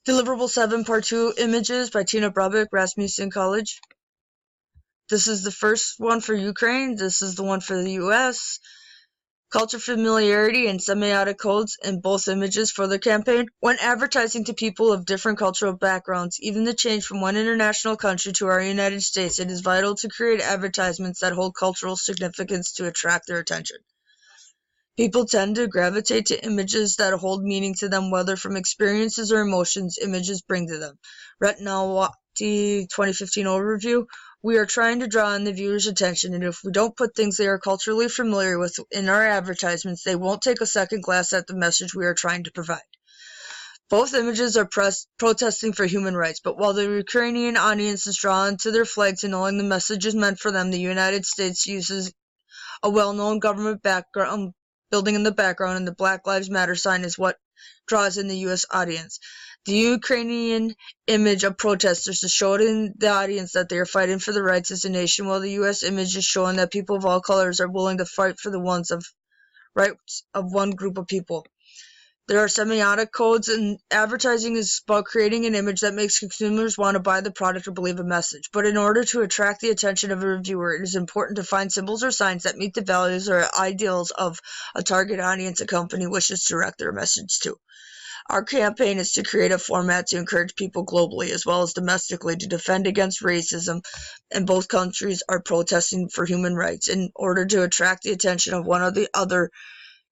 Deliverable 7 Part 2 Images by Tina Brabeck, Rasmussen College. This is the first one for Ukraine. This is the one for the US. Culture familiarity and semiotic codes in both images for the campaign. When advertising to people of different cultural backgrounds, even the change from one international country to our United States, it is vital to create advertisements that hold cultural significance to attract their attention. People tend to gravitate to images that hold meaning to them, whether from experiences or emotions images bring to them. Ratnawati 2015 overview. We are trying to draw in the viewer's attention, and if we don't put things they are culturally familiar with in our advertisements, they won't take a second glance at the message we are trying to provide. Both images are protesting for human rights, but while the Ukrainian audience is drawn to their flag to knowing the message is meant for them, the United States uses a well-known government background building in the background, and the Black Lives Matter sign is what draws in the U.S. audience. The Ukrainian image of protesters is showing the audience that they are fighting for the rights as a nation, while the U.S. image is showing that people of all colors are willing to fight for the rights of one group of people. There are semiotic codes, and advertising is about creating an image that makes consumers want to buy the product or believe a message. But in order to attract the attention of a reviewer, it is important to find symbols or signs that meet the values or ideals of a target audience a company wishes to direct their message to. Our campaign is to create a format to encourage people globally as well as domestically to defend against racism, and both countries are protesting for human rights. In order to attract the attention of one or the other,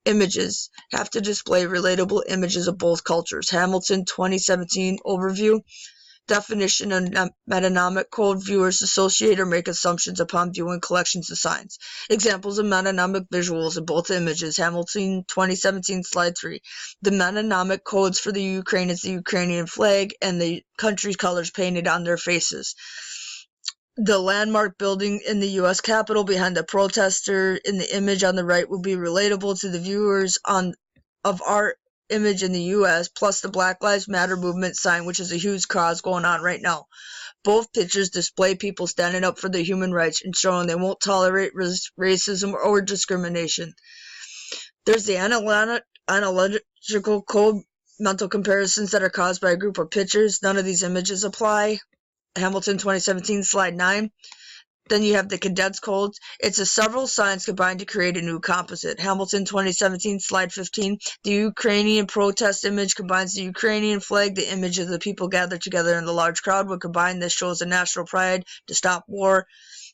images have to display relatable images of both cultures. Hamilton 2017 overview. Definition of metonymic code. Viewers associate or make assumptions upon viewing collections of signs. Examples of metonymic visuals in both images. Hamilton 2017 slide 3. The metonymic codes for the Ukraine is the Ukrainian flag and the country's colors painted on their faces. The landmark building in the U.S. Capitol behind the protester in the image on the right will be relatable to the viewers of our image in the U.S., plus the Black Lives Matter movement sign, which is a huge cause going on right now. Both pictures display people standing up for their human rights and showing they won't tolerate racism or discrimination. There's the analogical code, mental comparisons that are caused by a group of pictures. None of these images apply. Hamilton 2017 slide 9. Then you have the condensed codes. It's several signs combined to create a new composite. Hamilton 2017 slide 15. The Ukrainian protest image combines the Ukrainian flag, the image of the people gathered together in the large crowd. When combined, this shows a national pride to stop war,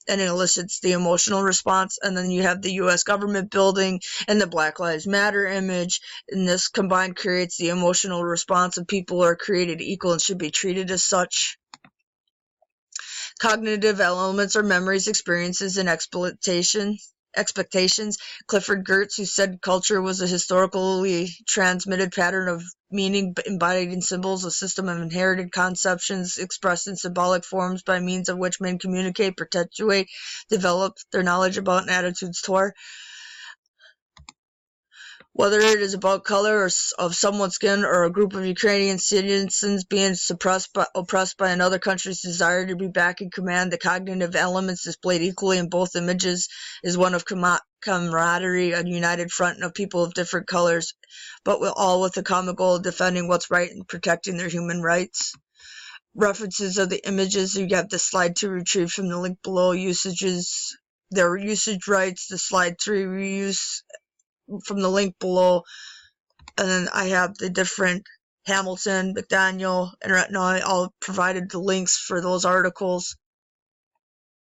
and it elicits the emotional response. And then you have the U.S. government building and the Black Lives Matter image, and this combined creates the emotional response of people are created equal and should be treated as such. Cognitive elements are memories, experiences, and expectations. Clifford Geertz, who said culture was a historically transmitted pattern of meaning embodied in symbols, a system of inherited conceptions expressed in symbolic forms by means of which men communicate, perpetuate, develop their knowledge about and attitudes toward. Whether it is about color or of someone's skin or a group of Ukrainian citizens being oppressed by another country's desire to be back in command, the cognitive elements displayed equally in both images is one of camaraderie, a united front of people of different colors, but all with the common goal of defending what's right and protecting their human rights. References of the images, you have the slide 2 retrieved from the link below. Usages, their usage rights, the slide 3 reuse from the link below, and then I have the different Hamilton, McDaniel, and Ratnawati all provided the links for those articles.